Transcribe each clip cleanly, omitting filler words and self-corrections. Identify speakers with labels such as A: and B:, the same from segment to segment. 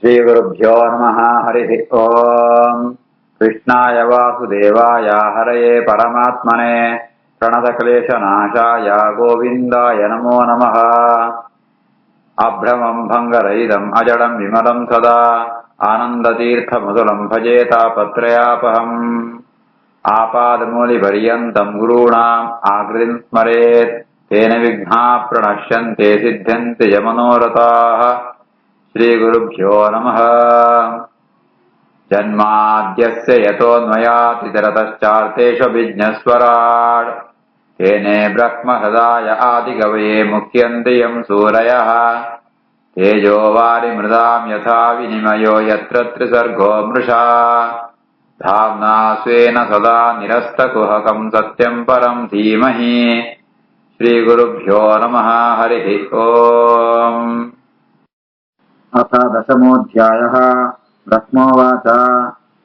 A: श्रीगुरुभ्यो नमः। हरिः ओम्। कृष्णाय वासुदेवाय हरये परमात्मने प्रणतक्लेशनाशाय गोविन्दाय नमो नमः। अभ्रमम् भङ्गरहितम् अजडम् विमलम् सदा आनन्दतीर्थमधुरम् भजे तापत्रयापहम्। आपादमूलिपर्यन्तम् गुरूणाम् आकृतिम् स्मरेत् तेन विघ्नाः प्रणश्यन्ते सिद्ध्यन्ति च मनोरथाः। श्रीगुरुभ्यो नमः। जन्माद्यस्य यतोऽन्वयातितरतश्चार्थेष्वभिज्ञस्वराट् तेने ब्रह्महृदाय आदिकवये मुह्यन्ति यम् सूरयः। तेजो वारिमृदाम् यथा विनिमयो यत्र त्रिसर्गो मृषा धाम्ना स्वेन सदा निरस्तकुहकम् सत्यम् परम् धीमहि। श्रीगुरुभ्यो नमः। हरिः ओम्।
B: अथ दशमोऽध्यायः। ब्रह्मोवाच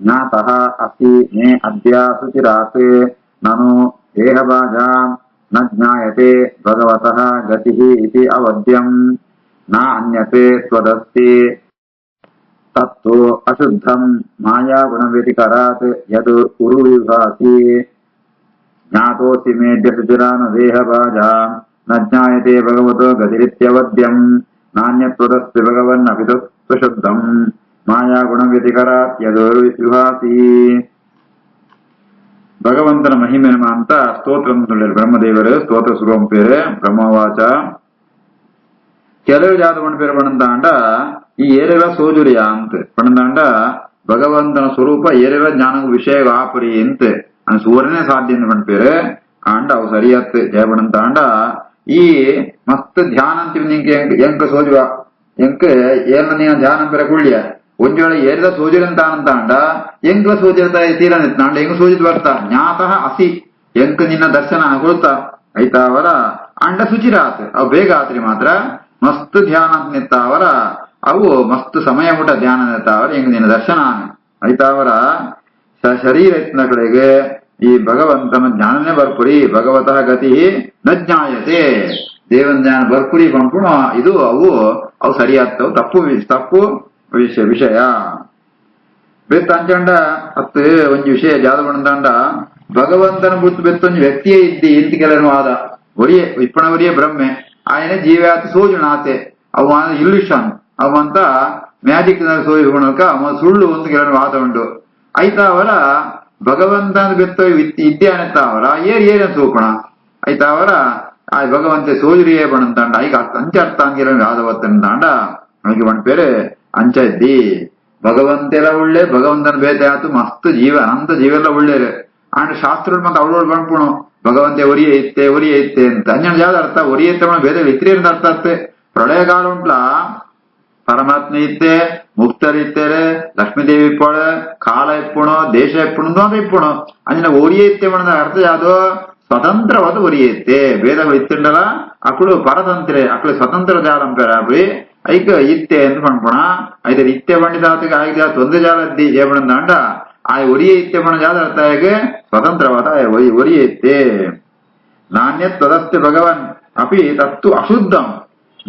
B: ज्ञातः असि मे अद्य शुचिरात् ननु देहभाजाम् न ज्ञायते भगवतः गतिः इति अवद्यम् न अन्यते त्वदस्ति तत्तु अशुद्धम् मायागुणव्यतिकरात् यद् उरुविभासि। ज्ञातोऽसि मेऽद्य शुचिरा न देहभाजाम् न ज्ञायते भगवतो गतिरित्यवद्यम् नान्यत्वदस्ति भगवन्नपि तत्त्वशुद्धम् ಮಾಯಾಗುಣವ್ಯತಿಕರಾತ್ ಯದೋರ್ವಿಭಾಸಿ. ಭಗವಂತನ ಮಹಿಮೆನ ಅಂತ ಸ್ತೋತ್ರವನ್ನು சொல்லிரு பிரம்மதேவர் ஸ்தோத்திர சுரூபம் பேரு பிரம்மவாச்ச. ಕೆಲವು ಜಾತವನ್ನು பேரு ಪಣಂತಾಂಡ ಈ ಏರೆವ ಸೋಜುರಿಯ ಅಂತ ಪಣಂತಾಂಡ ಭಗವಂತನ ಸ್ವರೂಪ ಏರೆವ ಜ್ಞಾನ ವಿಷಯ ಆಪರಿ ಅಂತ ಅನ್ ಸೂರ್ಯನೇ ಸಾಧ್ಯ ಅಂತ ಪೇರು ಆಂಡ ಅವು ಸರಿಯತ್ ಜಯ ಪಣಂತಾಂಡ ಈ ಮಸ್ತ್ ಧ್ಯಾನ ಅಂತೀವಿ ನಿಂಗೆ ಎಂಕ ಸೋಜುವ ಎಂಕ ಏನ ನೀನ ಧ್ಯಾನ ಪೇರ ಕುಳ್ಳಿಯ ಒಂದ್ ವೇಳೆ ಏರಿದ ಸೂಜಿರಂತ ಅಂತಾಂಡ ಎಂಕ್ಲ ಸೂಜಿರತ ತೀರನಿತ್ತಾಂಡ ಎಂಗ್ ಸೂಜಿತ್ ಬರ್ತಾ ಜ್ಞಾತಃ ಅಸಿ ಎಂಕ್ ನಿನ್ನ ದರ್ಶನ ಕೊಡ್ತಾ ಐತಾವರ ಅಂಡ ಶುಚಿರಾತ್ ಅವು ಬೇಗ ಆತ್ರಿ ಮಾತ್ರ ಮಸ್ತ್ ಧ್ಯಾನ ನಿತ್ತಾವರ ಅವು ಮಸ್ತ್ ಸಮಯ ಊಟ ಧ್ಯಾನ ನಿತ್ತಾವರ ಎಂಗ್ ನಿನ್ನ ದರ್ಶನ ಐತಾವರ ಶರೀರ ಎತ್ತಿನ ಕಡೆಗೆ ಈ ಭಗವಂತನ ಜ್ಞಾನನೇ ಬರ್ಪುರಿ ಭಗವತಃ ಗತಿ ನ ಜ್ಞಾಯತೆ ದೇವನ ಜ್ಞಾನ ಬರ್ಪುರಿ ಪಂಪುಣ ಇದು ಅವು ಸರಿಯಾಗ್ತವು ತಪ್ಪು ವಿಷಯ ಬೆತ್ತಂಚಂಡ ಅತ್ ಒಂಜಿ ವಿಷಯ ಜಾದ ಬಂದಾಂಡ ಭಗವಂತನ ಬಿಟ್ಟು ಬೆತ್ತೊಂದು ವ್ಯಕ್ತಿಯೇ ಇದ್ದಿ ಇಂತ ಕೆಲನು ಆದ ಒರಿಯೇ ಇಪ್ಪಣ ಒರಿಯೇ ಬ್ರಹ್ಮೆ ఆయన జీవాత సోజున ఆతే ಅವ ಇಲ್ಯೂಷನ್ ಅವಂತ ಮ್ಯಾಜಿಕ್ ಸೋಜುಣಕ ಅವ ಸುಳ್ಳು ಒಂದು ಕೆಲವು ಆತ ಉಂಟು ಆಯ್ತಾ ಅವರ ಭಗವಂತನ ಬೆತ್ತ ಇದ್ದೆ ಅನ್ನತ್ತಾವರ ಏನ್ ಸೋಪಣ ಆಯ್ತಾ ಅವರ ಆ ಭಗವಂತ ಸೋಜುರಿಯೇ ಬಣಂತಾಂಡ ಈಗ ಅಂಚ ಅರ್ಥ ಅಂಗಿರ ಆದವತ್ತಂತಾಂಡ ಅವನಿಗೆ ಬಣ್ಣ ಪೇರೆ ಅಂಚ ಇದ್ದಿ ಭಗವಂತೆಲ್ಲ ಒಳ್ಳೆ ಭಗವಂತನ ಬೇತೆ ಆತು ಮಸ್ತ್ ಜೀವ ಅನಂತ ಜೀವೆಲ್ಲ ಒಳ್ಳೇರು ಆಂಡ್ ಶಾಸ್ತ್ರ ಮತ್ತೆ ಅವಳೋಳು ಬಣ್ಪುಣು ಭಗವಂತೆ ಒರಿಯೇ ಇತ್ತೆ ಅಂತ ಅಂಜನ ಯಾವ್ದು ಅರ್ಥ ಒರಿಯತ್ತೆ ಬೇದ ಇತ್ರಿ ಅಂತ ಅರ್ಥ ಅತ್ತೆ ಪ್ರಳಯ ಕಾಲ ಉಂಟ್ಲ ಪರಮಾತ್ಮ ಇತ್ತೆ ಮುಕ್ತರಿತ್ತೇರೆ ಲಕ್ಷ್ಮೀದೇವಿ ಇಪ್ಪಳ ಕಾಲ ಇಪ್ಪುಣು ದೇಶ ಇಪ್ಪುಣು ಅಂತ ಇಪ್ಪುಣು ಅಂಜನ ಒರಿಯೇ ಇತ್ತೆ ಬಣ್ಣದ ಅರ್ಥ ಯಾವ್ದು ಸ್ವತಂತ್ರವಾದ ಒರಿಯತ್ತೆ ಭೇದಗಳು ಇತ್ತುಂಡಲ್ಲ ಅಕ್ಕಳು ಪರತಂತ್ರೆ ಅಕ್ಕಳು ಸ್ವತಂತ್ರ ಜಾಲಂ ಪೇರಾಬಿ ಐಕ ಇತ್ತೆ ಅಂತ ಪಣ್ಪುಣ ಐದರ ಇತ್ತೆ ಪಂಡಿತಾತಿಗೆ ಆಯ್ದ ತೊಂದರೆ ಜಾಲದ್ದಿ ಏಪಣಂದಾಂಡ ಆ ಒರಿಯೇ ಇತ್ತೆ ಪಣ ಜಾದ ಅರ್ಥ ಹೇಗೆ ಸ್ವತಂತ್ರವಾದ ಒರಿಯೇ ಇತ್ತೆ ನಾಣ್ಯತ್ವದಸ್ತಿ ಭಗವನ್ ಅಪಿ ತತ್ತು ಅಶುದ್ಧಂ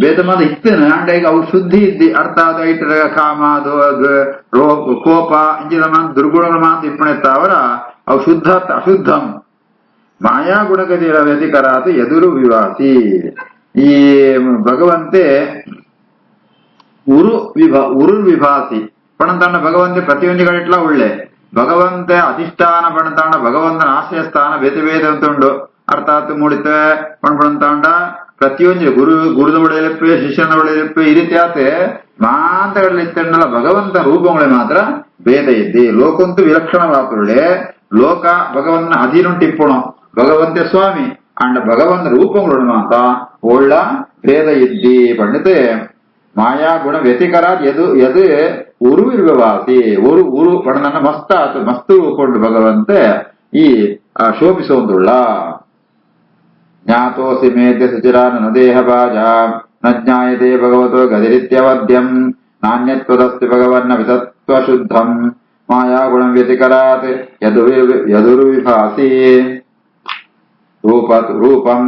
B: ಭೇದಮಾದ ಇತ್ತೇನೆ ಅಂಡ ಈಗ ಅವು ಶುದ್ಧಿ ಇದ್ದಿ ಅರ್ಥಾತ್ ಐಟರ ಕಾಮ ಕೋಪ ಇಂಜಿನ ದುರ್ಗುಣಗಳ ಮಾತು ಇಪ್ಪಣೆತ್ತಾವರ ಅವು ಶುದ್ಧ ಅಶುದ್ಧಂ ಮಾಯಾ ಗುಣಗತಿರ ವ್ಯತಿಕರಾತ್ ಎದುರು ವಿವಾಸಿ. ಈ ಭಗವಂತೆ ಉರುರ್ವಿಭಾಸಿ ಪಣಂತಾಂಡ ಭಗವಂತೆ ಪ್ರತಿಯೊಂದಿಗಳಿಟ್ಲ ಒಳ್ಳೆ ಭಗವಂತ ಅಧಿಷ್ಠಾನ ಪಣತಾಂಡ ಭಗವಂತನ ಆಶ್ರಯ ಸ್ಥಾನ ಬೇತೆ ಬೇತೆ ಅಂತ ಉಂಡು ಅರ್ಥಾತ್ ಮೂಡಿತ ಪಣತಾಂಡ ಪ್ರತಿಯೊಂದು ಗುರುದ ಒಳ್ಳೆಯಪ್ಪೆ ಶಿಷ್ಯನ ಒಳ್ಳೆಯಪ್ಪೆ ಈ ರೀತಿ ಆತೆ ಮಾತುಗಳಿತ್ತಂಡಲ್ಲ ಭಗವಂತ ರೂಪಗಳೇ ಮಾತ್ರ ಭೇದ ಇದ್ದಿ ಲೋಕಂತೂ ವಿಲಕ್ಷಣವಾಪುರುಳೆ ಲೋಕ ಭಗವಂತನ ಅಧೀನುಂಟಿಪ್ಪುಣ ಭಗವಂತ ಸ್ವಾಮಿ ಅಂಡ ಭಗವಂತ ರೂಪಗಳು ಮಾತ ಒಳ್ಳ ಭೇದ ಇದ್ದಿ ಪಂಡಿತೆ ಮಾಯಾ ಗುಣ ವ್ಯತಿಕರಾತ್ ಯದು ಉರುವಿರ್ವಾಸಿ ಉರು ಪಣನ ಮಸ್ತ ಆತು ಮಸ್ತು ಕೊಂಡು ಭಗವಂತ ಈ ಶೋಭಿಸೋದುಳ್ಳ. ಜ್ಞಾತೋಸಿ ಮೇದ್ಯ ಸುಚಿರಾನ ನ ದೇಹಭಾಜ ನ ಜ್ಞಾಯತೆ ಭಗವತೋ ಗದಿರಿತ್ಯವದ್ಯಂ ನಾಣ್ಯತ್ವದಸ್ತಿ ಭಗವನ್ನ ವಿತತ್ವಶುದ್ಧಂ ಮಾಯಾ ಗುಣ ವ್ಯತಿಕರಾತ್ ಯದುರ್ವಿಭಾಸಿ. ರೂಪಂ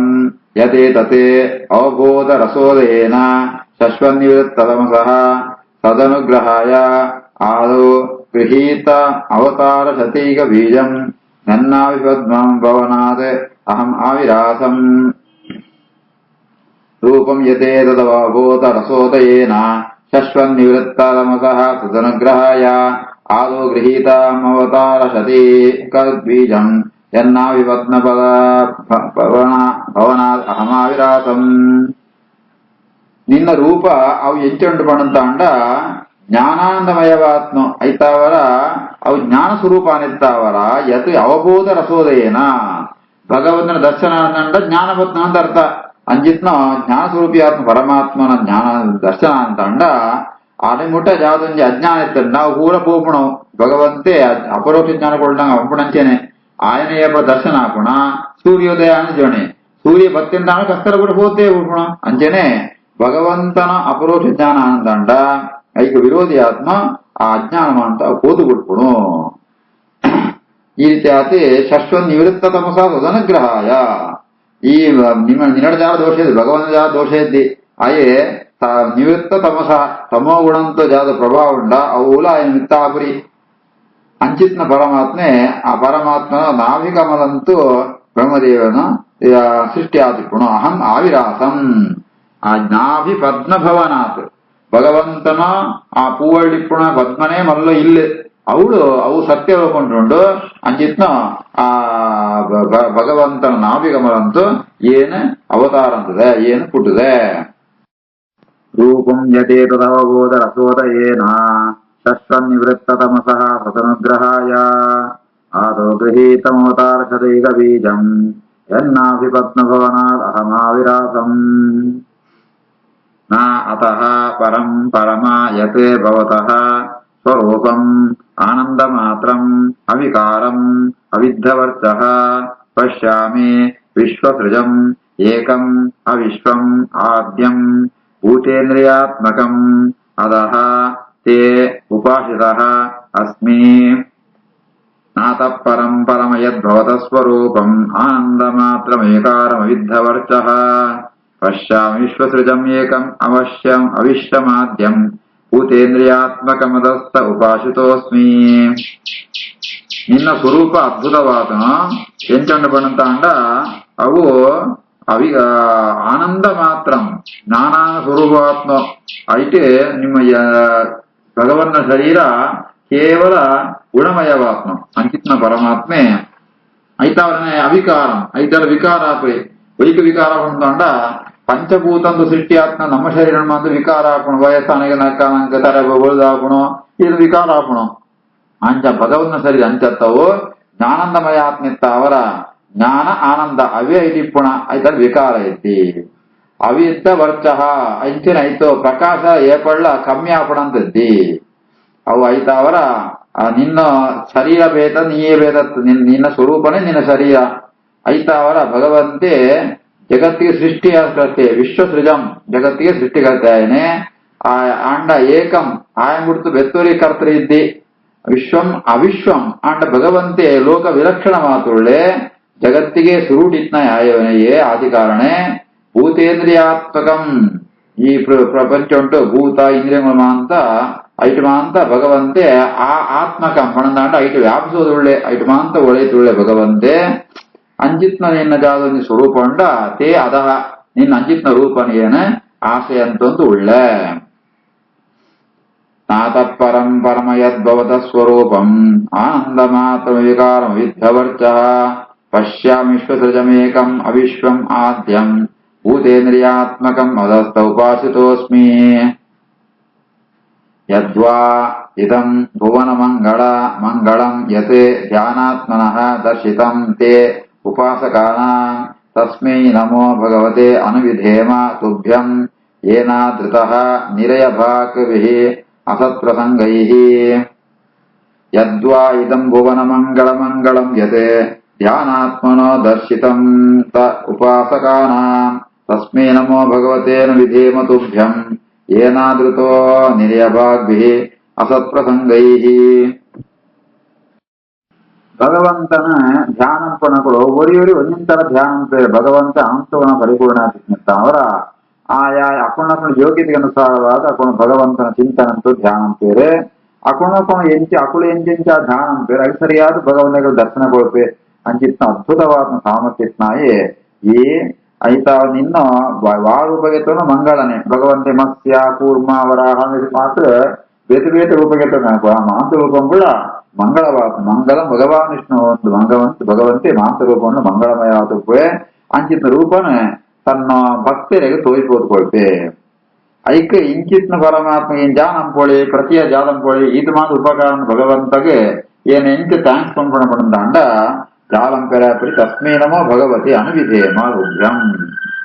B: ಯತೆ ತತೆ ಅವಬೋಧ ರಸೋದಯೇನ ಶಶ್ವನ್ನಿವೃತ್ತತಮಸಃ ತದನುಗ್ರಹಾಯ ಆದೌ ಗೃಹೀತ ಅವತಾರ ಶತೈಕ ಬೀಜಂ ನನ್ನಾವಿಪದ್ಮಂ ಭವನಾತ್ ಅಹಂ ಆವಿರಾಸಂ ರೂಪಂ ಯತೆ ತದವಭೂತ ರಸೋದಯೇನ ಶಶ್ವನ್ನಿವೃತ್ತತಮಸಃ ತದನುಗ್ರಹಾಯ ಆದೌ ಗೃಹೀತಮವತಾರ ಶತೈಕ ಬೀಜಂ ಯನ್ನಾವಿಪದ್ಮಪದ ಭವನಾತ್ ಅಹಂ ಆವಿರಾಸಂ. ನಿನ್ನ ರೂಪ ಅವು ಎಂಚುಂಡು ಪಣಂತಾಂಡ ಜ್ಞಾನಾನಂದಮಯವಾತ್ಮ ಐತಾವರ ಅವು ಜ್ಞಾನ ಸ್ವರೂಪ ಅನಿತ್ತಾವರ ಯತ್ ಅವಬೋಧ ರಸೋದಯೇನ ಭಗವಂತನ ದರ್ಶನ ಅಂದ ಜ್ಞಾನಪತ್ನ ಅಂತ ಅರ್ಥ ಅಂಜಿತ್ನ ಜ್ಞಾನ ಸ್ವರೂಪಿ ಆತ್ಮ ಪರಮಾತ್ಮನ ಜ್ಞಾನ ದರ್ಶನ ಅಂತಂಡ ಆನೆ ಮುಟ್ಟ ಯಾವ್ದೊಂದು ಅಜ್ಞಾನ ಇತ್ತ ನಾವು ಪೂರ ಪೋಪುಣ ಭಗವಂತೆ ಅಪರೋಕ್ಷ ಜ್ಞಾನ ಕೊಡ್ದಂಗ ಅಪ್ಪಣಂಚೇನೆ ఆయన యొక్క దర్శన ఆపుణ సూర్యోదయాన్ని జోని సూర్య భక్తింటాను కస్తర కూడా పోతే ఊపుణ అంచేనే ಭಗವಂತನ ಅಪರೋಕ್ಷ ಜ್ಞಾನ ಅಂದಂಡ ಐಕ ವಿರೋಧಿ ಆತ್ಮ ಆ ಅಜ್ಞಾನ ಅಂತ ಕೋತು ಕೊಟ್ಬಿಡು. ಈ ರೀತಿ ಆತಿ ಶಶ್ವನ್ ನಿವೃತ್ತ ತಮಸ ತದನುಗ್ರಹಾಯ ಈ ನಿನ್ನಡ ಜಾರ ದೋಷ ಇದೆ ಭಗವಂತ ಜಾರ ದೋಷ ಇದ್ದಿ ಅಯೇ ನಿವೃತ್ತ ತಮಸ ತಮೋ ಗುಣಂతో ಜಾದ ಪ್ರಭಾವ ಉಂಡ ಅವುಲ ఆయన ಮಿತ್ತಾಪುರಿ ಅಂಚಿತ್ನ ಪರಮಾತ್ಮೆ ಆ ಪರಮಾತ್ಮನ ನಾಭಿಕಮಲಂತೂ ಬ್ರಹ್ಮದೇವನ ಸೃಷ್ಟಿ ಆತಿಪುಣ ಅಹಂ ಆವಿರಾಸಂ ಆ ನಾಭಿ ಪದ್ಮಭವನಾಥ್ ಭಗವಂತನ ಆ ಪೂವಳ್ಳಿಪ್ಪುಣ ಪದ್ಮನೇ ಮಲ್ಲ ಇಲ್ಲಿ ಅವಳು ಅವು ಸತ್ಯ ಹೋಗ್ಕೊಂಡು ಅಂಚಿತ್ನ ಆ ಭಗವಂತನ ನಾಭಿಕಮಲಂತೂ ಏನು ಅವತಾರ ಅಂತದೆ ಏನು ಪುಟ್ಟದೆ. ರೂಪಂ ಯತೆ ತದವಬೋಧ ರಸೋದಯೇನ ಶಶ್ವನ್ನಿವೃತ್ತತಮಸಃ ತದನುಗ್ರಹಾಯ ಆದೌ ಗೃಹೀತಮವತಾರ ಶತೈಕ ಬೀಜಂ ಯನ್ನಾಭಿಪದ್ಮಭವನಾತ್ ಅಹಮಾವಿರಾಸಂ. ನ ಅತಃ ಪರಂ ಪರಮ ಯತ್ ಭವತಃ ಸ್ವರೂಪಂ ಆನಂದಮಾತ್ರಂ ಅವಿಕಾರಂ ಅವಿದ್ಧವರ್ಚಃ ಪಶ್ಯಾಮಿ ವಿಶ್ವಸೃಜಂ ಏಕಂ ಅವಿಶ್ವಂ ಆದ್ಯಂ ಭೂತೇಂದ್ರಿಯಾತ್ಮಕಂ ಅಧಃ ते उपासितः अस्मि नातः परं परम यद्भवतः स्वरूपम् आनन्दमात्रमेकारमविद्धवर्चः पश्यामि विश्वसृजम् एकम् अवश्यम् अविश्वमाद्यम् ಭೂತೇಂದ್ರಿಯಾತ್ಮಕಮದಸ್ಥ ಉಪಾಸಿತೋಸ್ಮಿ. ನಿನ್ನ ಸ್ವರೂಪ ಅದ್ಭುತವಾದನು ಎಂಚಂಡು ಪಣಂತಾಂಡ ಅವು ಆನಂದ ಮಾತ್ರ ಜ್ಞಾನಾನ ಸ್ವರೂಪಾತ್ಮ ಐಟೆ ನಿಮ್ಮ ಭಗವನ್ನ ಶರೀರ ಕೇವಲ ಗುಣಮಯವಾತ್ಮ ಅಂಚಿತ್ನ ಪರಮಾತ್ಮೆ ಐತಾವರನೆ ಅವಿಕಾರಂ ಐತರ ವಿಕಾರಾಪಿ ವೈಕ ವಿಕಾರ ಹೊಂದಾಂಡ ಪಂಚಭೂತಂದು ಸೃಷ್ಟಿಯಾತ್ಮ ನಮ್ಮ ಶರೀರ ಮಾತ್ರ ವಿಕಾರ ಹಾಕೋಣ ವಯಸ್ಸಾನಿಗೆ ನಕ್ಕ ತರ ಬೊಳ್ದಾಕೋಣ ಇದು ವಿಕಾರ ಹಾಕೋಣ ಅಂಚ ಭಗವನ್ನ ಶರೀರ ಅಂಚತ್ತವು ಜ್ಞಾನಂದಮಯ ಆತ್ಮಿತ್ತ ಅವರ ಜ್ಞಾನ ಆನಂದ ಅವೇ ಐತಿಪ್ಪುಣ ಐತರ ವಿಕಾರ ಐತಿ ಅವಿದ್ದ ವರ್ಚಃ ಅಂಚಿನ ಐತೋ ಪ್ರಕಾಶ ಏಪಳ್ಳ ಕಮ್ಮಿ ಆಪಣಂತದ್ದಿ ಅವು ಐತಾವರ ನಿನ್ನ ಶರೀರ ಭೇದ ನೀಯೇ ಭೇದ ನಿನ್ನ ಸ್ವರೂಪನೇ ನಿನ್ನ ಶರೀರ ಐತಾವರ ಭಗವಂತೆ ಜಗತ್ತಿಗೆ ಸೃಷ್ಟಿಯಾಗ್ತದೆ ವಿಶ್ವಸೃಜಂ ಜಗತ್ತಿಗೆ ಸೃಷ್ಟಿಗರ್ತಾಯನೆ ಆಂಡ ಏಕಂ ಆಯಂ ಗುರ್ತು ಬೆತ್ತೂರಿ ಕರ್ತರಿ ಇದ್ದಿ ವಿಶ್ವಂ ಅವಿಶ್ವಂ ಆಂಡ ಭಗವಂತೆ ಲೋಕ ವಿಲಕ್ಷಣ ಮಾತುಳ್ಳೆ ಜಗತ್ತಿಗೆ ಸುರುಡಿತ್ನ ಆಯವನೆಯೇ ಆದಿ ಕಾರಣೆ ಭೂತೇಂದ್ರಿಯಾತ್ಮಕಂ ಈ ಪ್ರಪಂಚ ಉಂಟು ಭೂತ ಇಂದ್ರಿಯಗಳು ಮಾಂತ ಐಟು ಮಾಂತ ಭಗವಂತೆ ಆ ಆತ್ಮಕಂ ಪಣಂದಾಂಡ ಐಟು ವ್ಯಾಪಿಸೋದುಳ್ಳೆ ಐಟು ಮಾಂತ ಒಳೆಯುತ್ತುಳ್ಳೆ ಭಗವಂತೆ ಅಂಜಿತ್ನ ನಿನ್ನ ಜಾದ ಸ್ವರೂಪ ಉಂಡ ತೇ ಅದಹ ನಿನ್ನ ಅಂಜಿತ್ನ ರೂಪನೇನ ಆಸೆ ಅಂತೊಂದು ಉಳ್ಳೆ ನಾತಃಪರಂ ಪರಮ ಯದ್ಭವತ ಸ್ವರೂಪಂ ಆನಂದ ಮಾತ್ರ ವಿಕಾರಂ ವಿದ್ಧವರ್ಚ ಪಶ್ಯಾಮಿ ವಿಶ್ವಸೃಜಮೇಕಂ ಅವಿಶ್ವಂ ಆದ್ಯಂ ಭೂತೇಂದ್ರಿಯಾತ್ಮಕಂ ಅಧಸ್ಥ ಉಪಾಸಿತೋಸ್ಮಿ. ಯದ್ವಾ ಇದಂ ಭುವನ ಮಂಗಳಂ ಯತ್ ಧ್ಯಾನಾತ್ಮನಃ ದರ್ಶಿತಂ ತೇ ಉಪಾಸಕಾನಾಂ ತಸ್ಮೈ ನಮೋ ಭಗವತೆ ಅನುವಿಧೇಮ ತುಭ್ಯಂ ಏನಾದೃತಃ ನಿರಯಭಾಕ್ಭಿಃ ಅಸತ್ಪ್ರಸಂಗೈಃ. ಯದ್ವಾ ಇದಂ ಭುವನ ಮಂಗಳಂ ಯತ್ ಧ್ಯಾನಾತ್ಮನೋ ದರ್ಶಿತಂ ತ ಉಪಾಸಕಾನಾಂ ತಸ್ಮೈ ನಮೋ ಭಗವತೇನುವಿಧೇಮ ತುಭ್ಯಂ ಏನಾದೃತೋ ನಿರಯಭಾಗ್ಭಿಃ ಅಸತ್ಪ್ರಸಂಗೈಃ. ಭಗವಂತನ ಧ್ಯಾನ ಪಣಗಳು ಒರಿಯೊರಿ ಒಂದಿಂತರ ಧ್ಯಾನ ಭಗವಂತ ಅನಂತಗುಣ ಪರಿಪೂರ್ಣ ಅವರ ఆయా అకున్నప్పుడు యోగ్యతకు అనుసారವಾದ అకున్న ಭಗವಂತನ ಚಿಂತನಂತೂ ಧ್ಯಾನ ಅಂತೀರಿ. ಅಕುಣಕೊಂಡು ಅಕುಳು ಎಂಚೆಂಚ ಧ್ಯಾನ ಅಂತೀರಿ. ಅದು ಸರಿಯಾದ ಭಗವಂತನ ದರ್ಶನ ಕೊಡ್ಪೆ ಅಂಚಿತ್ನ ಅದ್ಭುತವಾದ ಸಾಮರ್ಥ್ಯತ್ನಾಯೇ ಈ ಐತಾವ ನಿನ್ನ ವಾರು ಬಗೆತನು ಮಂಗಳನೆ ಭಗವಂತೆ ಮತ್ಸ್ಯ ಕೂರ್ಮ ವರಾಹ ಮಾತ್ರ ಬೇತೆ ಬೇತೆ ರೂಪಗೆತ ಮಾಂಸ ರೂಪಂ ಕೂಡ ಮಂಗಳವಾದ ಮಂಗಲ ಭಗವಾನ್ ವಿಷ್ಣು ಒಂದು ಭಗವಂತೆ ಮಾಂಸ ರೂಪವನ್ನು ಮಂಗಳಮಯವಾದ ಅಂಚಿತ್ನ ರೂಪನ ತನ್ನ ಭಕ್ತರಿಗೆ ತೋರಿಸ್ಬೋದ್ಕೊಳ್ತೆ. ಐಕ ಇಂಚಿತ್ನ ಪರಮಾತ್ಮ ಏನ್ ಜಾನಂ ಪೋಳಿ ಪ್ರತಿಯ ಜಾಲಂ ಪೋಳಿ ಇದು ಮಾತ್ರ ಉಪಕಾರ ಭಗವಂತಗೆ ಏನ್ ಎಂಚ ಥ್ಯಾಂಕ್ಸ್ ಪಂಪಣ ಜಾಲಂ ಪೆರಾಪರಿ ತಸ್ಮೇ ನಮೋ ಭಗವತಿ ಅನುವಿಧೇ ಮಾರುಭ್ಯಂ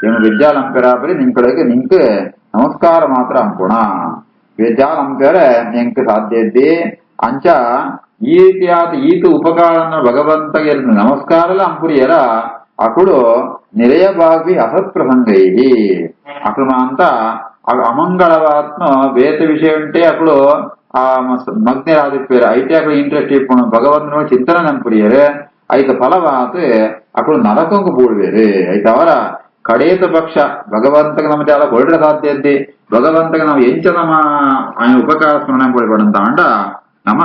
B: ಏನು ವಿದ್ಯಾಲಂ ಪೆರಾಪರಿ ನಿಂಕಳಿಗೆ ನಿಂಕ ನಮಸ್ಕಾರ ಮಾತ್ರ ಅಂಪುಣ ವಿದ್ಯಾಲಂ ಪೆರ ನಿಂಕ ಸಾಧ್ಯ ಇದ್ದಿ ಅಂಚ ಈ ರೀತಿಯಾದ ಈತ ಉಪಕಾರನ ಭಗವಂತಗೆ ನಮಸ್ಕಾರಲ ಅಂಪುರಿಯರ అప్పుడు నిరయభావి అసత్ప్రసంగై అక్కడ అంతా అమంగళవాత్మ వేత విషయం ఉంటే అప్పుడు ఆ మగ్నరాదిపోయారు అయితే అక్కడ ఇంట్రెస్ట్ ఇప్పుడు భగవంతుని చింతన నంపుడియారు అయితే ఫలవాత్ అప్పుడు నరకంకు పూడివేరు అయితే ಅವರ ಕಡೇತ ಪಕ್ಷ ಭಗವಂತಗೆ ನಮ್ಮ చాలా ಕೊಡ್ರ ಸಾಧ್ಯ ಇದ್ದಿ ಭಗವಂತಗೆ ನಾವು ಎಂಚ ನಮ್ಮ ఆయన ಉಪಕಾರ ಸ್ಮರಣೆ ಪಡಿಪಡಂತ ಅಂಡ ನಮ್ಮ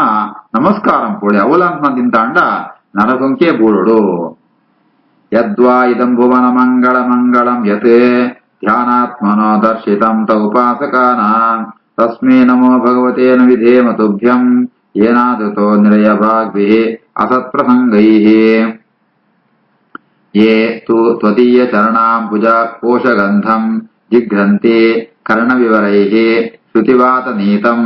B: ನಮಸ್ಕಾರಂ ಪೋಡಿ ಅವಲಂಬನ ತಿಂತ ಅಂಡ ನರಕಂಕೆ ಬೂಡುಡು. ಯದ್ವಾ ಇದಂ ಭುವನ ಮಂಗಳ ಮಂಗಳಂ ಯತ್ ಧ್ಯಾನಾತ್ಮನೋ ದರ್ಶಿತಂ ತ ಉಪಾಸಕಾನಾಂ ತಸ್ಮೈ ನಮೋ ಭಗವತೇನ ವಿಧೇಮ ತುಭ್ಯಂ ಏನಾದತೋ ನಿರಯಭಾಗ್ಭಿಃ ಅಸತ್ಪ್ರಸಂಗೈಃ ಯೇ ತು ತ್ವದೀಯ ಚರಣಾಂಬುಜ ಕೋಶಗಂಧಂ ಜಿಘ್ರಂತೆ ಕರ್ಣವಿವರೈಃ ಶ್ರುತಿವಾತನೀತಂ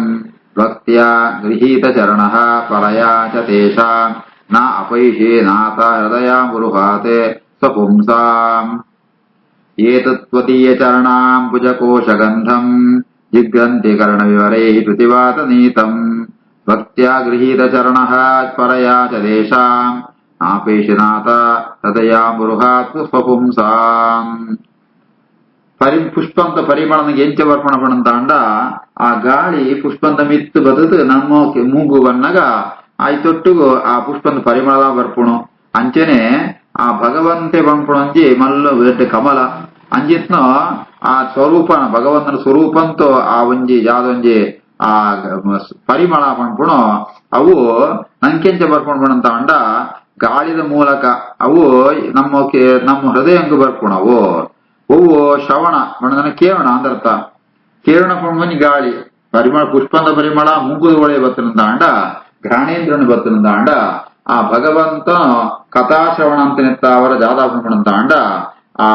B: ಭಕ್ತ್ಯಾ ಗೃಹೀತಚರಣಃ ಪರಯಾ ಚ ತೇಷಾಂ ನ ಅಪೈಷೇ ನಾಥ ಹೃದಯಾಮುರುಹಾತೆ ಸ್ವಪುಂಸಾಂ ಏತತ್ವದೀಯ ಚರಣಾಂಬುಜಕೋಶಗಂಧಂ ಜಿಘ್ರಂತಿ ಕರ್ಣವಿವರೈಃ ಶ್ರುತಿವಾತನೀತಂ ಭಕ್ತ್ಯಾ ಗೃಹೀತಚರಣಃ ಪರಯಾ ಚ ತೇಷಾಂ ನಾಪೈಷೇ ನಾಥ ಹೃದಯಾಮುರುಹಾತ್ ಸ್ವಪುಂಸಾಂ. పుష్పంతో పరిమళం ఎంచ వర్పణ పడంతాండ ఆ గాలి పుష్పంత మిత్తు బతుకు నమ్మ మూగు వన్నగా ಆಯ್ ತೊಟ್ಟುಗು ಆ ಪುಷ್ಪನ ಪರಿಮಳ ಬರ್ಪುಣು ಅಂಚೆನೆ ಆ ಭಗವಂತೆ ಬಂಪುಣಂಜಿ ಮಲ್ಲ ವೇಟ್ ಕಮಲ ಅಂಜಿತ್ನ ಆ ಸ್ವರೂಪನ ಭಗವಂತನ ಸ್ವರೂಪಂತೋ ಆ ಒಂಜಿ ಯಾದೊಂಜಿ ಆ ಪರಿಮಳ ಬಂಪುಣು ಅವು ನಂಕೆಂಚ ಬರ್ಪುಣ ಬಣಂತ ಅಂಡ ಗಾಳಿದ ಮೂಲಕ ಅವು ನಮ್ಮ ಹೃದಯಂಗು ಬರ್ಪುಣವು ಅವು ಶ್ರವಣ ಬಣ್ಣದನ ಕೇವಣ ಅಂದರ್ಥ ಕೇವಣ ಪಣಿ ಗಾಳಿ ಪರಿಮಳ ಪುಷ್ಪಂದ ಪರಿಮಳ ಮೂಗುದ ಒಳೆ ಬರ್ತನಂತ ಅಂಡ ಘ್ರಾಣೇಂದ್ರನು ಬರ್ತನಂತ ಅಂಡ ಆ ಭಗವಂತ ಕಥಾಶ್ರವಣ ಅಂತ ಅವರ ಜಾದಾಪಣಂತ ಅಂಡ ಆ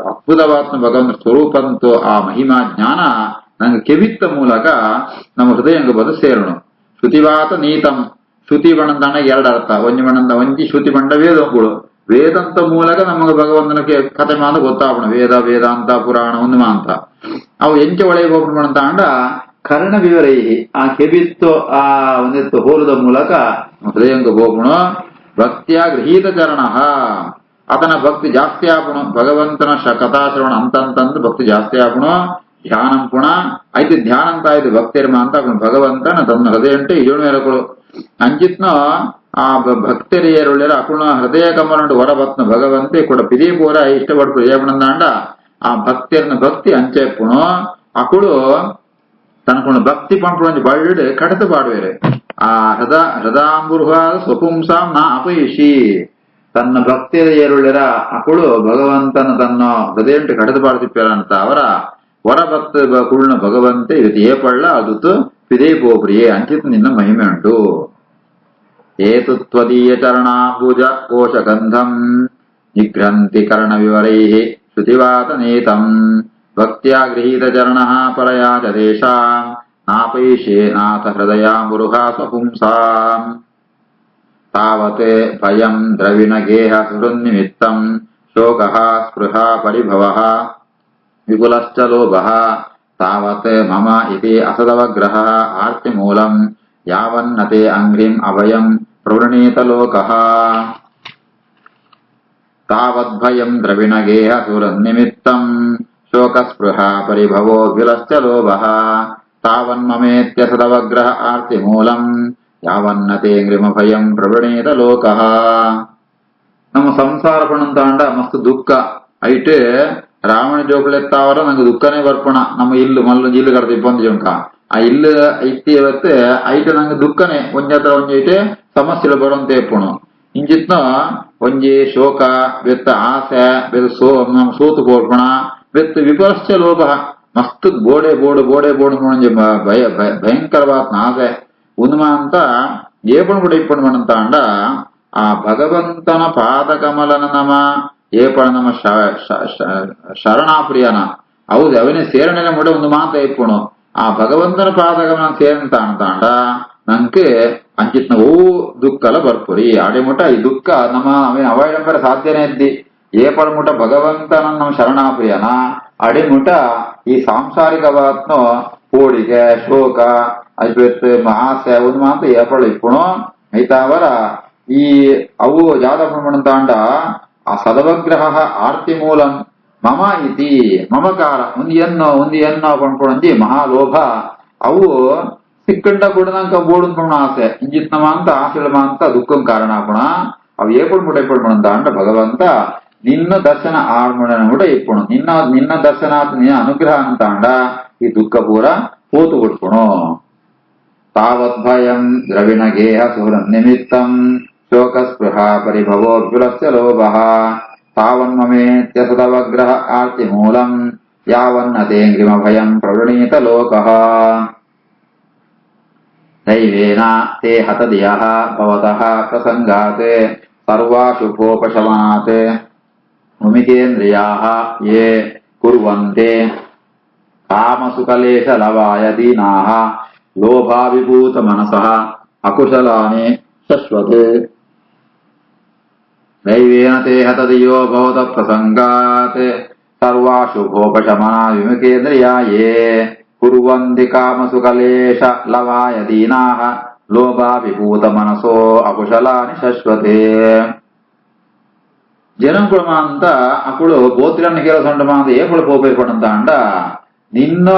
B: ಅದ್ಭುತವಾದ ಭಗವಂತ ಸ್ವರೂಪಂತೋ ಆ ಮಹಿಮಾ ಜ್ಞಾನ ನಂಗೆ ಕೆವಿತ್ತ ಮೂಲಕ ನಮ್ಮ ಹೃದಯಂಗ ಬದು ಸೇರೋಣ. ಶ್ರುತಿವಾತ ನೀತಂ ಶ್ರುತಿ ಬಣ್ಣಂತಾಣ ಎರಡು ಅರ್ಥ ಒಂಜಿ ಬಣ್ಣದ ಒಂಜಿ ಶ್ರುತಿ ಬಂಡ ವೇದಂಗಳು ವೇದಂತ ಮೂಲಕ ನಮಗೆ ಭಗವಂತನಕ್ಕೆ ಕಥೆ ಮಾತ ಗೊತ್ತಾಗೋಣ ವೇದ ವೇದಾಂತ ಪುರಾಣ ಒಂದು ಮಾಂತ ಅವು ಎಂಚ ಒಳಗೆ ಹೋಗ್ಬಿಟ್ಟು ಅಂತ ಅಂಡ ಕರ್ಣ ವಿವರೈ ಆ ಕೆಬಿತ್ತು ಆ ಒಂದಿತ್ತು ಹೋಲದ ಮೂಲಕ ಹೃದಯಂಗ ಹೋಗೋಣ. ಭಕ್ತಿಯ ಗೃಹೀತ ಚರಣ ಆತನ ಭಕ್ತಿ ಜಾಸ್ತಿ ಆಪುಣ ಭಗವಂತನ ಕಥಾಶ್ರವಣ ಅಂತಂತಂದು ಭಕ್ತಿ ಜಾಸ್ತಿ ಆಪುಣ ಧ್ಯಾನಂ ಪುಣ ಐತಿ ಧ್ಯಾನ ಅಂತ ಆಯ್ತು ಭಕ್ತಿರ್ಮ ಅಂತ ಭಗವಂತನ ತನ್ನ ಹೃದಯ ಅಂಟೆ ಇಜೋಣ ಹೇಳಕೊಳು ಅಂಚಿತ್ನ ಆ ಭಕ್ತರಿಯರುಳ್ಳ ಅಕುಣ ಹೃದಯ ಕಮಲಂಡು ಹೊರಬತ್ನ ಭಗವಂತೆ ಕೂಡ ಪಿದಿ ಪೂರ ಇಷ್ಟಪಡ್ಕು ಏಪಣಂದಾಂಡ ಆ ಭಕ್ತಿಯರ್ನ ಭಕ್ತಿ ಅಂಚೆಪ್ಪುಣು ಅಕುಳು ತನಕೊಂಡು ಭಕ್ತಿ ಪಂಪುಣಂಜಿ ಬಳ್ಳು ಕಡತ ಪಾಡುವೇರೆ ಆ ಹೃದಾಂಬುರುಹಾದ ಸ್ವಪುಂಸಾಂ ನಾ ಅಪಯಿಷಿ ತನ್ನ ಭಕ್ತಿಯರುಳ್ಳ ಅಕುಳು ಭಗವಂತನ ತನ್ನ ಹೃದಯಂಟು ಕಡತ ಪಾಡುತ್ತಿಪ್ಪೇರ ಅಂತ ಅವರ ಹೊರಭಕ್ತ ಕುಳ್ಳ ಭಗವಂತೆ ಇದು ಏಪಳ್ಳ ಅದು ಪಿದೇ ಪೋಪ್ರಿಯೇ ಅಂಚಿತ್ ನಿನ್ನ ಮಹಿಮೆ ಉಂಟು. ಏತು ತ್ವದೀಯ ಚರಣಾಂಬುಜ ಕೋಶಗಂಧಂ ನಿಘ್ರಂತಿ ಕರ್ಣವಿವರೈಃ ಶ್ರುತಿವಾತನೇತಂ ಭಕ್ತ್ಯಾ ಗೃಹೀತ ಚರಣಃ ಪರಯಾ ಚ ತೇಷಾಂ ನಾಪೈಷೇ ನಾಥ ಹೃದಯಾಮುರುಹಾ ಸ್ವಪುಂಸಾಂ. ತಾವತ್ ಭಯಂ ದ್ರವಿಣಗೇಹ ಹೃನ್ನಿಮಿತ್ತಂ ಶೋಕಃ ಸ್ಪೃಹಾ ಪರಿಭವಃ ವಿಪುಲಶ್ಚ ಲೋಭಃ ತಾವತ್ ಮಮ ಇತಿ ಅಸದವಗ್ರಹಃ ಆರ್ತಿಮೂಲಂ ಯಾವನ್ನತೆ ಅಂಘ್ರಿಂ ಅಭಯಂ ಪ್ರವೃಣೀತ ಲೋಕಃ. ತಾವದ್ಭಯಂ ದ್ರವಿಣಗೇಹ ಸುರನ್ನಿಮಿತ್ತಂ ಶೋಕಸ್ಪೃಹ ಪರಿಭವೋ ವಿಲಶ್ಚ ಲೋಭಃ ತಾವನ್ಮಮೇತ್ಯಸದವಗ್ರಹ ಆರ್ತಿಮೂಲಂ ಯಾವನ್ನತೆ ಅಂಘ್ರಿಮಭಯಂ ಪ್ರವೃಣೀತ ಲೋಕಃ. ನಮ್ಮ ಸಂಸಾರ ಪಣಂತಾಂಡ ಮಸ್ತ್ ದುಃಖ ಐಟ್ ರಾವಣ ಜೋಕುಲು ಎತ್ತಾವರ ನಂಗೆ ದುಃಖನೇ ಬರ್ಪಣ ನಮ್ಮ ಇಲ್ಲು ಮಲ್ಲೊಂದು ಇಲ್ಲು ಕಡತ ಇಪ್ಪೊಂದು ಜೊಂಕ ಆ ಇಲ್ಲು ಇತ್ತಿ ಇವತ್ತು ಐಟ ನಂಗೆ ದುಃಖನೇ ಒಂಜತ್ರ ಒಂಜೈತೆ ಸಮಸ್ಯೆಲು ಬರುವಂತ ಎಪ್ಪುಣು ಇಂಜಿತ್ನ ಒಂಜಿ ಶೋಕ ಬೆತ್ತ ಆಸೆ ಬೆತ್ತ ಸೋತು ಬೋಡ್ಪಣ ಬೆತ್ತ ವಿಪರ್ಶ ಲೋಭ ಮಸ್ತ್ ಬೋಡೆ ಬೋಡು ಒಂಜಿ ಭಯಂಕರವಾದ ಆಸೆ ಉನ್ಮ ಅಂತ ಏಪಣ್ ಕೂಡ ಇಪ್ಪಣ್ ಮಣಂತ ಅಂಡ ಆ ಭಗವಂತನ ಪಾದಕಮಲನ ನಮ ಏಪಣ ನಮ ಶರಣಾಪ್ರಿಯನ ಹೌದು ಅವನೇ ಸೇರಣೆಲ್ಲ ಮುಡ ಒಂದು ಮಾತ ಇಪ್ಪುಣು ಆ ಭಗವಂತನ ಪಾದಕಮಲ ಸೇರಂತ ಅಂತಾಂಡ ನಂಗೆ ಅಂಚಿತ್ನ ಓ ದುಃಖಲ ಬರ್ಪುರಿ ಅಡೆಮುಟ ಈ ದುಃಖ ನಮ್ಮ ಅವೇನು ಅವಾಯ್ಡ್ ಅಂಬರ ಸಾಧ್ಯನೇ ಇದ್ದಿ ಏಪಳ ಮುಟ ಭಗವಂತನ ನಮ್ಮ ಶರಣಾಪ್ರಿಯನ ಅಡೆಮುಟ ಈ ಸಾಂಸಾರಿಕವಾತ್ನು ಹೋಳಿಗೆ ಶೋಕ ಅದ್ವೈತ್ ಆಸೆ ಒಂದು ಮಾತು ಏಪಳ ಇಪ್ಪುಣು ಐತಾವರ ಈ ಅವು ಜಾತಪಣಂತಾಂಡ ಆ ಸದವಗ್ರಹ ಆರ್ತಿ ಮೂಲಂ ಮಮ ಇತಿ ಮಮಕಾರ ಒಂದು ಎನ್ನೋ ಪಣ್ಕೊಂಡಿ ಮಹಾಲೋಭ ಅವು ಸಿಕ್ಕಂಡ ಕೂಡ ನಂಗೆ ಬೋಡು ಆಸೆ ಇಂಜಿತ್ನಮ ಅಂತ ಆಶಿಳಮ ಅಂತ ದುಃಖಂ ಕಾರಣ ಪುಣ ಅವು ಏಪಡ್ಬಿಡ ಅಂತ ಅಂಡ ಭಗವಂತ ನಿನ್ನ ದರ್ಶನ ಆಡ್ಮಣ ಕೂಡ ಇಪ್ಪುಣು ನಿನ್ನ ದರ್ಶನ ನಿನ್ನ ಅನುಗ್ರಹ ಅಂತ ಅಂಡ ಈ ದುಃಖ ಪೂರ ಪೋತು ಬಿಟ್ಪುಣು ತಾವದ್ಭಯಂ ದ್ರವಿಣ ಗೇಹ ಸುರ ನಿಮಿತ್ತಂ ಶೋಕ ಸ್ಪೃಹ ಪರಿಭವೋ ವಿಪುಲಸ್ಯ ಲೋಭ ತಾವನ್ಮಮೇತ್ಯ ಸದವಗ್ರಹ ಆರ್ತಿ ಮೂಲಂ ಯಾವನ್ನತೇಂಗ್ರಿಮ ಭಯಂ ಪ್ರವೃಣೀತ ಲೋಕಃ ದೈವೇನ ತೇ ಹತದಿಯಃ ಭವತಃ ಪ್ರಸಂಗಾತ್ ಸರ್ವಾಶುಭೋಪಶಮನಾತ್ ಮುಮಿತೇಂದ್ರಿಯಾಃ ಯೇ ಕುರ್ವಂತೆ ಕಾಮಸುಕಲೇಶ ಲವಾಯ ದೀನಾಃ ಲೋಭಾವಿಭೂತ ಮನಸಃ ಅಕುಶಲಾನಿ ಶಶ್ವತ್ ದೈವೇನ ತೇ ಹತದಿಯೋ ಭವತಃ ಪ್ರಸಂಗಾತ್ ಸರ್ವಾಶುಭೋಪಶಮನಾ ವಿಮುಖೇಂದ್ರಿಯಾ ಯೇ ಕುರ್ವಂತಿ ಕಾಮಸುಕಲೇಶ ಲವಾಯ ದೀನಾಃ ಲೋಭಾವಿಭೂತ ಮನಸೋ ಅಕುಶಲಾನಿ ಶಶ್ವತೆ జనం అంతా అప్పుడు పోతులన్న కీల సొంటమాంత ఏపుడు పోపేర్పడంత అండ నిన్న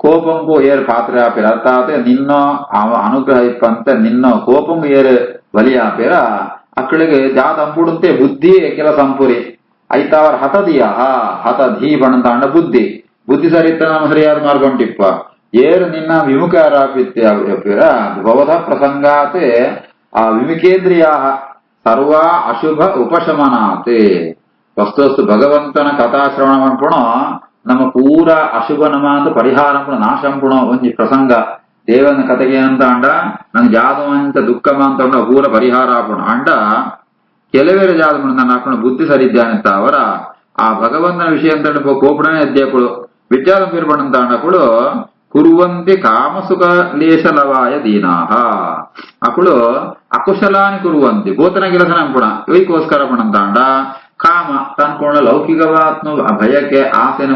B: కోపంకు ఏరు పాత్ర ఆపేರ ಅರ್ಥಾತ್ ನಿನ್ನ ಅನುಗ್ರಹ ಇಪ್ಪಂತ ನಿನ್ನ ಕೋಪಂಗು ಏರು ಬಲಿ ಆಪೇರ ಅಕ್ಕಳಿಗೆ ಜಾತ ಅಂಪುಡುಂತೆ ಬುದ್ಧಿ ಕೆಲ ಸಂಪುರಿ ಐತಾವರ್ ಹತಧಿ ಬಣಂತ ಅಂಡ ಬುದ್ಧಿ ಸರಿತ ನಮ್ಮ ಸರಿಯಾದ ಮಾರ್ಗೊಂಟಿಪ್ಪ ಏರು ನಿನ್ನ ವಿಮುಖಾರಾಪಿತ್ಯಪೇರ ಭವದ ಪ್ರಸಂಗಾತ್ ಆ ವಿಮುಖೇಂದ್ರಿಯ ಸರ್ವ ಅಶುಭ ಉಪಶಮನಾತ್ ವಸ್ತು ಭಗವಂತನ ಕಥಾಶ್ರವಣ ಅನ್ಪುಣ ನಮ್ಮ ಪೂರ ಅಶುಭ ನಮ ಅಂತ ಪರಿಹಾರ ನಾಶ ಅಂಪುಣ ಒಂಜಿ ಪ್ರಸಂಗ ದೇವನ ಕತೆಗೆ ಅಂತ ಅಂಡ ನಂಗೆ ಜಾದವಂತ ದುಃಖಮ ಅಂತ ಅಂಡ ಪೂರ ಪರಿಹಾರ ಆಪುಣ ಅಂಡ ಕೆಲವೇರೆ ಜಾದಮಣ ನನ್ನ ಹಾಕೊಂಡು ಬುದ್ಧಿ ಸರಿದ್ದಾನಂತ ಅವರ ಆ ಭಗವಂತನ ವಿಷಯ ಅಂತ ಕೋಪಣನೇ ಅಧ್ಯಾಯಗಳು ವಿಚಾರ ಬೀರ್ಬಣಂತ ಅಂಡಗಳು ಕುರುವಂತೆ ಕಾಮಸುಖ ಲೇಷ ಲವಾಯ ದೀನಾಹ ಅಕ್ಕಳು ಅಕುಶಲಾನಿ ಕುರುವಂತೆ ಬೋತನ ಗಿಲಸನ ಅಂಪುಣ ಇವಕ್ಕೋಸ್ಕರ ಪಣಂತ ಅಂಡ ಕಾಮ ತನ್ಕೊಂಡ ಲೌಕಿಕವಾತ್ಮ ಭಯಕ್ಕೆ ಆಸೆನ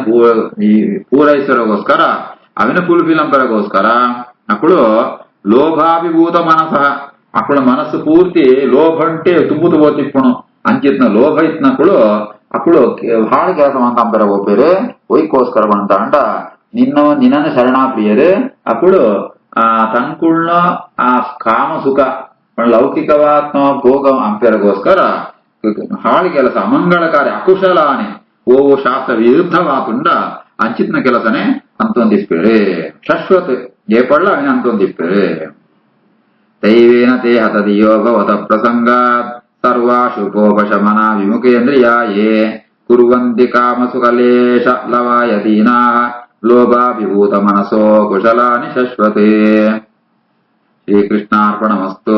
B: ಪೂರೈಸೋಗೋಸ್ಕರ ಅವಿನ ಫುಲ್ಫಿಲಂಪರಗೋಸ್ಕರ ಅಕ್ಕಳು ಲೋಭಾಭಿಭೂತ ಮನಸಃ ಅಕ್ಕಳ ಮನಸ್ಸು ಪೂರ್ತಿ ಲೋಭಂಟೆ ತುಂಬುದು ಬೋತಿಪ್ಪುಣು ಅಂಚಿತ್ನ ಲೋಭ ಇತ್ನಕ್ಕಳು ಅಕ್ಕಳು ಹಾಳು ಕೆಲಸ ಅಂತರ ಒಪ್ಪೇರು ಒಯ್ಕೋಸ್ಕರ ಬಂತ ಅಂಡ ನಿನ್ನ ಶರಣಾಪ್ರಿಯರು ಅಕ್ಕಳು ತನ್ಕುಳ್ಳ ಆ ಕಾಮ ಸುಖ ಲೌಕಿಕವಾತ್ಮ ಭೋಗ ಅಂಪೆರಗೋಸ್ಕರ ಹಾಳಿ ಕೆಲಸ ಅಮಂಗಳಕಾರಿ ಅಕುಶಲಾನೆ ಓ ಶಾಸ್ತ್ರ ವಿರುದ್ಧವಾತುಂಡ ಅಂಚಿತ್ನ ಕೆಲಸನೆ ಅಂತೊಂದಿಪ್ಪೇರೆ ಶಶ್ವತ್ ಏಪಳ್ಳ ಅವನ ಅಂತೊಂದಿಪ್ಪೇರೆ ದೈವೇನ ತೇ ಹತದಿಯೋ ಭವತ ಪ್ರಸಂಗಾತ್ ಸರ್ವಾಶುಭೋಪಶಮನ ವಿಮುಖೇಂದ್ರಿಯಾ ಯೇ ಕುರ್ವಂತಿ ಕಾಮಸುಕಲೇಶ ಲವಾಯ ದೀನಾಃ ಲೋಭಾಭಿಭೂತ ಮನಸೋ ಕುಶಲಾನಿ ಶಶ್ವತೆ ಶ್ರೀಕೃಷ್ಣಾರ್ಪಣಮಸ್ತು.